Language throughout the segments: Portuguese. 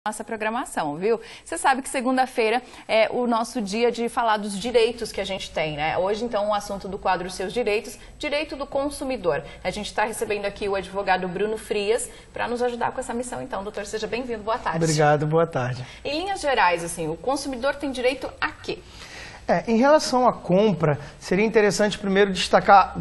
Nossa programação, viu? Você sabe que segunda-feira é o nosso dia de falar dos direitos que a gente tem, né? Hoje, então, o assunto do quadro Seus Direitos, direito do consumidor. A gente está recebendo aqui o advogado Bruno Frias para nos ajudar com essa missão. Então, doutor, seja bem-vindo. Boa tarde. Obrigado, boa tarde. Em linhas gerais, assim, o consumidor tem direito a quê? Em relação à compra, seria interessante primeiro destacar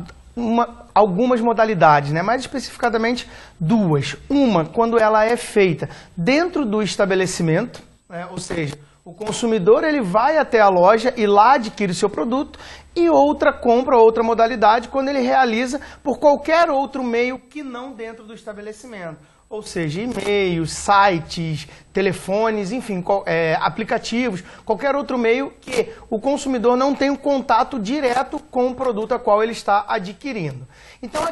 algumas modalidades, né? Mais especificadamente duas. Uma, quando ela é feita dentro do estabelecimento, né? Ou seja, o consumidor ele vai até a loja e lá adquire o seu produto, e outra compra, outra modalidade, quando ele realiza por qualquer outro meio que não dentro do estabelecimento. Ou seja, e-mails, sites, telefones, enfim, aplicativos, qualquer outro meio que o consumidor não tem um contato direto com o produto a qual ele está adquirindo. Então,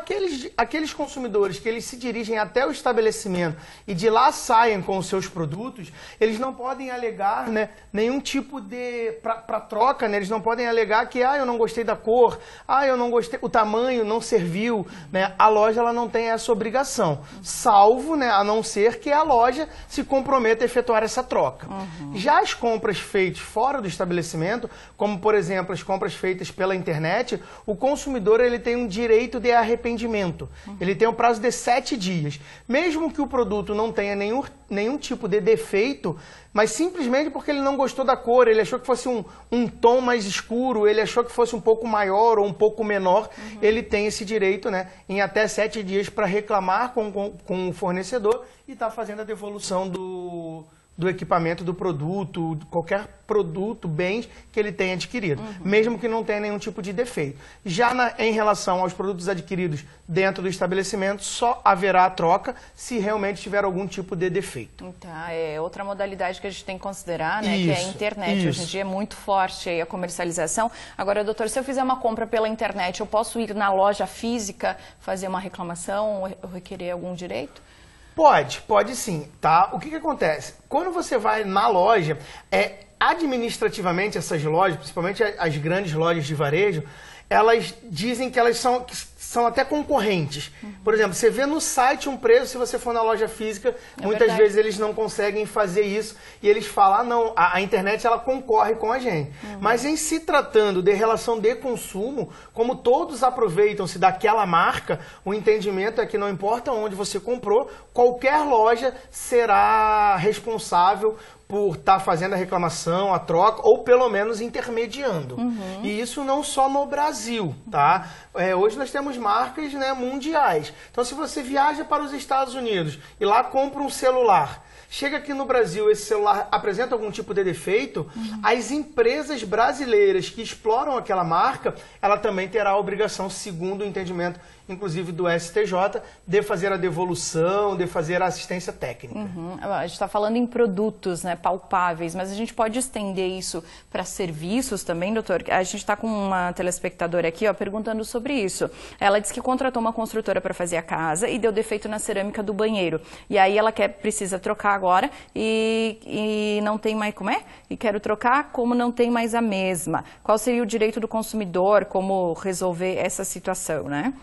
aqueles consumidores que eles se dirigem até o estabelecimento e de lá saem com os seus produtos, eles não podem alegar, né, nenhum tipo de... para troca, né, eles não podem alegar que eu não gostei da cor, eu não gostei, o tamanho não serviu, né, a loja ela não tem essa obrigação, salvo, né, a não ser que a loja se comprometa a efetuar essa troca. Já as compras feitas fora do estabelecimento, como por exemplo as compras feitas pela internet, o consumidor ele tem um direito de arrependimento. Ele tem um prazo de 7 dias. Mesmo que o produto não tenha nenhum tipo de defeito, mas simplesmente porque ele não gostou da cor, ele achou que fosse um tom mais escuro, ele achou que fosse um pouco maior ou um pouco menor, ele tem esse direito, né, em até 7 dias para reclamar com o fornecedor e estar fazendo a devolução do equipamento, do produto, qualquer produto, bens que ele tenha adquirido, mesmo que não tenha nenhum tipo de defeito. Já em relação aos produtos adquiridos dentro do estabelecimento, só haverá troca se realmente tiver algum tipo de defeito. Então, é outra modalidade que a gente tem que considerar, né, que é a internet. Hoje em dia é muito forte aí a comercialização. Agora, doutor, se eu fizer uma compra pela internet, eu posso ir na loja física fazer uma reclamação ou requerer algum direito? Pode sim, tá? O que acontece? Quando você vai na loja, administrativamente essas lojas, principalmente as grandes lojas de varejo, elas dizem que elas são até concorrentes. Por exemplo, você vê no site um preço, se você for na loja física, muitas vezes eles não conseguem fazer isso e eles falam, não, a internet ela concorre com a gente. Mas em se tratando de relação de consumo, como todos aproveitam-se daquela marca, o entendimento é que não importa onde você comprou, qualquer loja será responsável por estar fazendo a reclamação, a troca, ou pelo menos intermediando. E isso não só no Brasil, tá? Hoje nós temos marcas, né, mundiais. Então, se você viaja para os Estados Unidos e lá compra um celular, chega aqui no Brasil, esse celular apresenta algum tipo de defeito, as empresas brasileiras que exploram aquela marca, ela também terá a obrigação, segundo o entendimento, inclusive do STJ, de fazer a devolução, de fazer a assistência técnica. A gente está falando em produtos, né, palpáveis, mas a gente pode estender isso para serviços também, doutor? A gente está com uma telespectadora aqui, perguntando sobre isso. Ela disse que contratou uma construtora para fazer a casa e deu defeito na cerâmica do banheiro. E aí ela precisa trocar agora e não tem mais, E quero trocar como não tem mais a mesma. Qual seria o direito do consumidor, como resolver essa situação, né?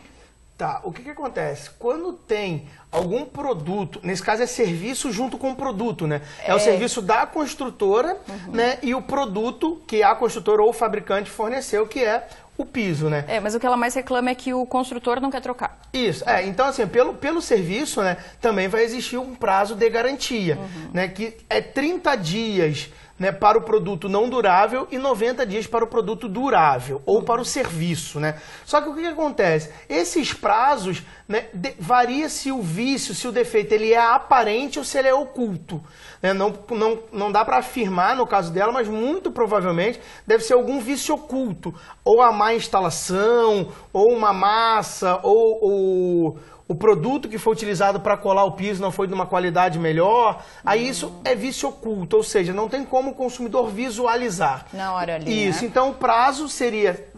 Tá, o que acontece? Quando tem algum produto, nesse caso é serviço junto com o produto, né? É o serviço da construtora, né? E o produto que a construtora ou o fabricante forneceu, que é o piso, né? Mas o que ela mais reclama é que o construtor não quer trocar. Isso, então assim, pelo serviço, né, também vai existir um prazo de garantia, né, que é 30 dias, né, para o produto não durável e 90 dias para o produto durável, ou para o serviço, né? Só que o que acontece? Esses prazos, né, varia se o vício, se o defeito ele é aparente ou se ele é oculto, né? Não dá para afirmar no caso dela, mas muito provavelmente deve ser algum vício oculto, ou a má instalação, ou uma massa, ou o produto que foi utilizado para colar o piso não foi de uma qualidade melhor, aí isso é vício oculto, ou seja, não tem como o consumidor visualizar. Na hora ali, isso, né? então o prazo seria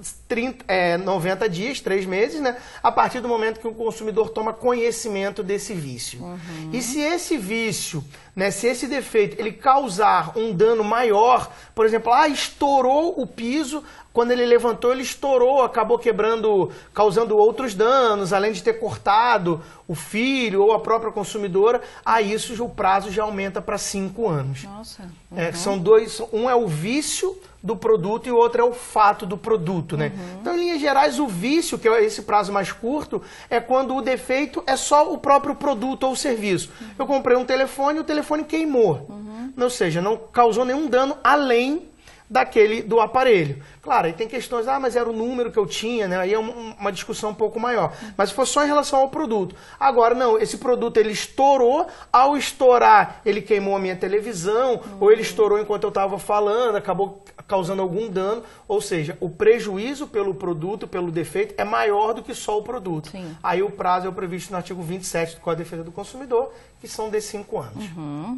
90 dias, 3 meses, né? A partir do momento que o consumidor toma conhecimento desse vício. E se esse vício né? Se esse defeito ele causar um dano maior, por exemplo, estourou o piso, quando ele levantou, ele estourou, acabou quebrando, causando outros danos, além de ter cortado o filho ou a própria consumidora, isso o prazo já aumenta para 5 anos. Nossa. São dois, um é o vício do produto e o outro é o fato do produto, né? Então, em linhas gerais, o vício, que é esse prazo mais curto, é quando o defeito é só o próprio produto ou serviço. Eu comprei um telefone e o telefone queimou. Ou seja, não causou nenhum dano além do aparelho. Claro, aí tem questões, mas era o número que eu tinha, né? Aí é uma discussão um pouco maior. Mas se for só em relação ao produto. Agora, não, esse produto ele estourou, ao estourar ele queimou a minha televisão, ou ele estourou enquanto eu estava falando, acabou causando algum dano, ou seja, o prejuízo pelo produto, pelo defeito, é maior do que só o produto. Sim. Aí o prazo é previsto no artigo 27 do Código de Defesa do Consumidor, que são de 5 anos.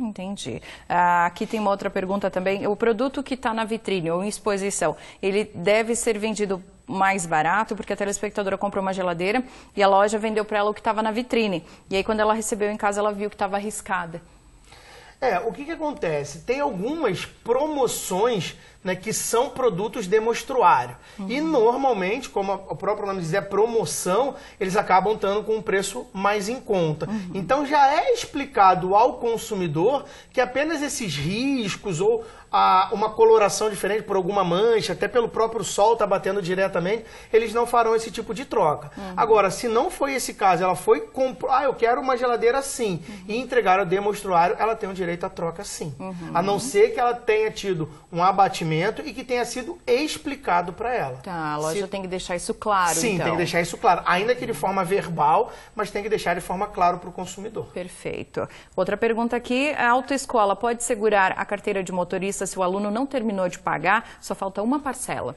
Entendi. Aqui tem uma outra pergunta também. O produto que está na vitrine ou em exposição, ele deve ser vendido mais barato, porque a telespectadora comprou uma geladeira e a loja vendeu para ela o que estava na vitrine. E aí, quando ela recebeu em casa, ela viu que estava arriscada. O que acontece? Tem algumas promoções, né, que são produtos de mostruário. E normalmente, como o próprio nome diz, é promoção, eles acabam estando com um preço mais em conta. Então já é explicado ao consumidor que apenas esses riscos ou uma coloração diferente por alguma mancha, até pelo próprio sol tá batendo diretamente, eles não farão esse tipo de troca. Agora, se não foi esse caso, ela foi comprar, eu quero uma geladeira assim, e entregaram de mostruário, ela tem o direito à troca sim. A não ser que ela tenha tido um abatimento e que tenha sido explicado para ela. Tá, a loja tem que deixar isso claro, Sim, então. tem que deixar isso claro. Ainda que de forma verbal, mas tem que deixar de forma clara para o consumidor. Perfeito. Outra pergunta aqui, a autoescola pode segurar a carteira de motorista se o aluno não terminou de pagar, só falta uma parcela?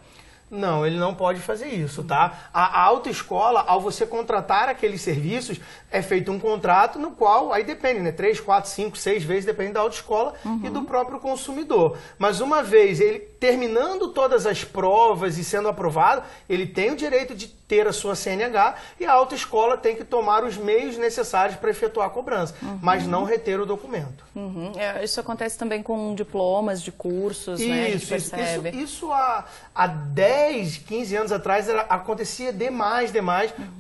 Não, ele não pode fazer isso, tá? A autoescola, ao você contratar aqueles serviços, é feito um contrato no qual, aí depende, né? 3, 4, 5, 6 vezes, depende da autoescola e do próprio consumidor. Mas uma vez ele terminando todas as provas e sendo aprovado, ele tem o direito de ter a sua CNH e a autoescola tem que tomar os meios necessários para efetuar a cobrança, mas não reter o documento. Isso acontece também com diplomas de cursos, né? A gente percebe. Isso há 10, 15 anos atrás acontecia demais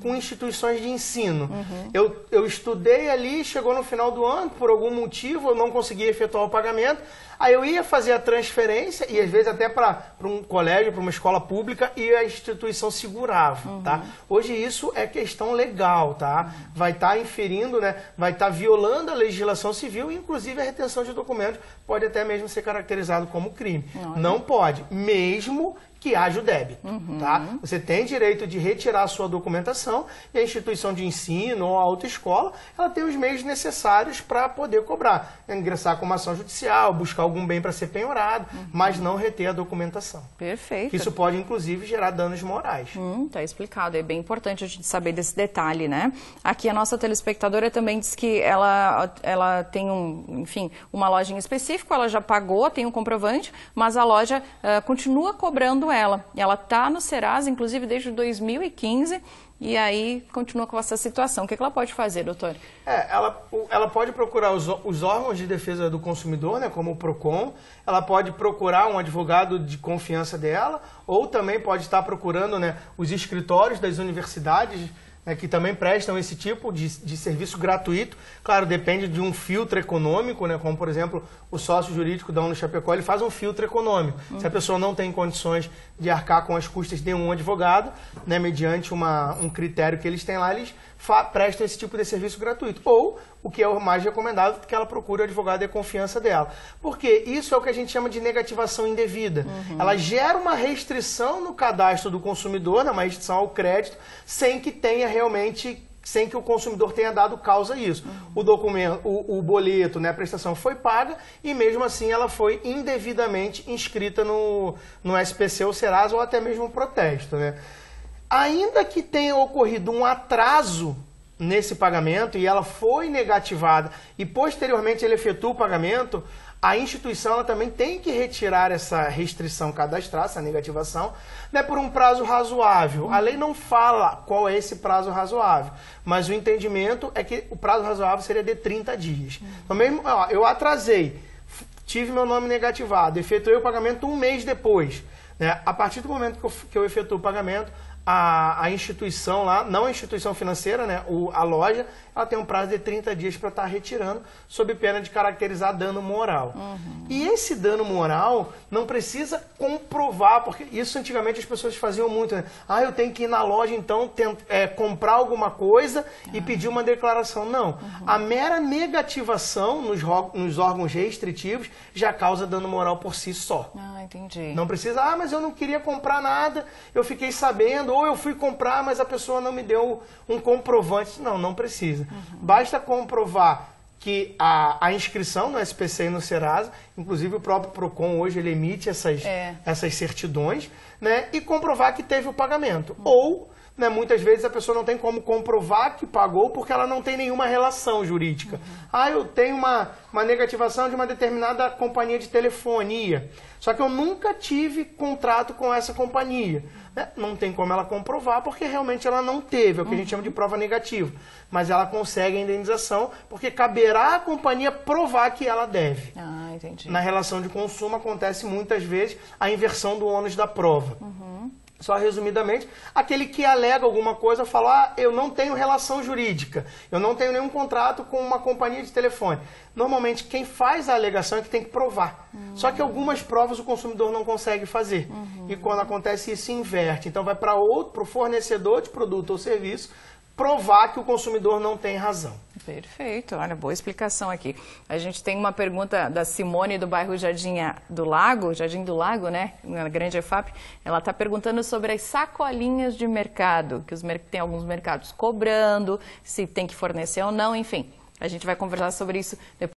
com instituições de ensino. Eu estudei ali, chegou no final do ano, por algum motivo eu não conseguia efetuar o pagamento, aí eu ia fazer a transferência e às vezes até para um colégio, para uma escola pública e a instituição segurava, tá? Hoje isso é questão legal, tá? Vai estar inferindo, né? Vai estar violando a legislação civil, inclusive a retenção de documentos pode até mesmo ser caracterizado como crime. Não pode, mesmo que haja o débito, tá? Você tem direito de retirar a sua documentação e a instituição de ensino ou a autoescola, ela tem os meios necessários para poder cobrar. Ingressar com uma ação judicial, buscar algum bem para ser penhorado, mas não reter a documentação. Perfeito. Isso pode, inclusive, gerar danos morais. Tá explicado. É bem importante a gente saber desse detalhe, né? Aqui a nossa telespectadora também diz que ela tem uma loja em específico, ela já pagou, tem um comprovante, mas a loja continua cobrando ela. Ela está no Serasa, inclusive, desde 2015, e aí continua com essa situação. O que ela pode fazer, doutor? Ela pode procurar os órgãos de defesa do consumidor, né, como o PROCON, ela pode procurar um advogado de confiança dela, ou também pode estar procurando, né, os escritórios das universidades, né, que também prestam esse tipo de serviço gratuito. Claro, depende de um filtro econômico, né, como, por exemplo, o sócio jurídico da Uno-Chapecó, ele faz um filtro econômico. Se a pessoa não tem condições de arcar com as custas de um advogado, né, mediante um critério que eles têm lá, eles prestam esse tipo de serviço gratuito. Ou, o que é o mais recomendado, que ela procure o advogado de confiança dela. Porque isso é o que a gente chama de negativação indevida. Ela gera uma restrição no cadastro do consumidor, uma restrição ao crédito, sem que o consumidor tenha dado causa a isso. O documento, o boleto, né, a prestação foi paga e mesmo assim ela foi indevidamente inscrita no SPC ou Serasa ou até mesmo protesto, né? Ainda que tenha ocorrido um atraso nesse pagamento e ela foi negativada e posteriormente ele efetua o pagamento, a instituição ela também tem que retirar essa restrição cadastral, essa negativação, né, por um prazo razoável. A lei não fala qual é esse prazo razoável, mas o entendimento é que o prazo razoável seria de 30 dias. Então, mesmo, eu atrasei, tive meu nome negativado, efetuei o pagamento um mês depois. Né, a partir do momento que eu efetuo o pagamento, a instituição lá, não a instituição financeira, né, a loja, ela tem um prazo de 30 dias para estar retirando, sob pena de caracterizar dano moral. E esse dano moral não precisa comprovar, porque isso antigamente as pessoas faziam muito, né? Eu tenho que ir na loja, então, comprar alguma coisa e pedir uma declaração. Não. A mera negativação nos órgãos restritivos já causa dano moral por si só. Entendi. Não precisa, mas eu não queria comprar nada, eu fiquei sabendo, ou eu fui comprar, mas a pessoa não me deu um comprovante. Não, não precisa. Basta comprovar que a inscrição no SPC e no Serasa, inclusive o próprio PROCON hoje ele emite essas certidões, né, e comprovar que teve o pagamento. Ou, né, muitas vezes a pessoa não tem como comprovar que pagou porque ela não tem nenhuma relação jurídica. Eu tenho uma negativação de uma determinada companhia de telefonia, só que eu nunca tive contrato com essa companhia. Né? Não tem como ela comprovar porque realmente ela não teve, é o que a gente chama de prova negativa. Mas ela consegue a indenização porque caberá à companhia provar que ela deve. Entendi. Na relação de consumo acontece muitas vezes a inversão do ônus da prova. Só resumidamente, aquele que alega alguma coisa fala, eu não tenho relação jurídica, eu não tenho nenhum contrato com uma companhia de telefone. Normalmente, quem faz a alegação é que tem que provar. Só que algumas provas o consumidor não consegue fazer. E quando acontece isso, inverte. Então vai para o fornecedor de produto ou serviço provar que o consumidor não tem razão. Perfeito, olha, boa explicação aqui. A gente tem uma pergunta da Simone do bairro Jardim do Lago, né, na Grande EFAP. Ela está perguntando sobre as sacolinhas de mercado, que tem alguns mercados cobrando, se tem que fornecer ou não, enfim. A gente vai conversar sobre isso depois.